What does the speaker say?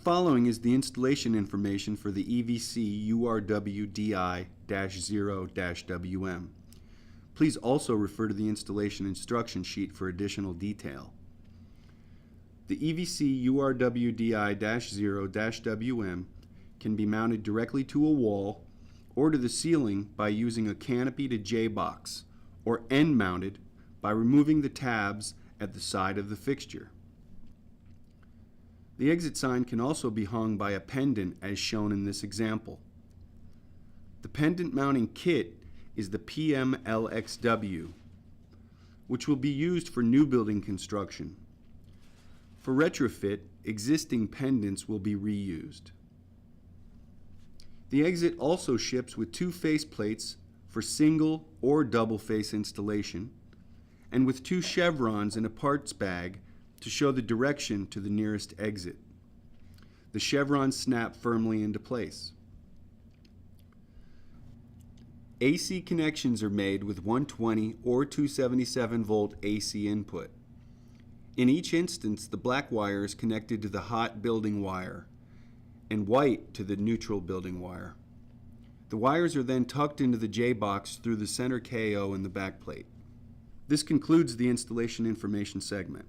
following is the installation information for the evcurwdi-0-WM. Please also refer to the installation instruction sheet for additional detail. The evcurwdi-0-WM can be mounted directly to a wall or to the ceiling by using a canopy to J-box, or end mounted by removing the tabs at the side of the fixture. The exit sign can also be hung by a pendant as shown in this example. The pendant mounting kit is the PMLXW, which will be used for new building construction. For retrofit, existing pendants will be reused. The exit also ships with 2 face plates for single or double face installation, and with 2 chevrons in a parts bag to show the direction to the nearest exit. The chevrons snap firmly into place. AC connections are made with 120 or 277 volt AC input. In each instance, the black wire is connected to the hot building wire and white to the neutral building wire. The wires are then tucked into the J-box through the center KO in the backplate. This concludes the installation information segment.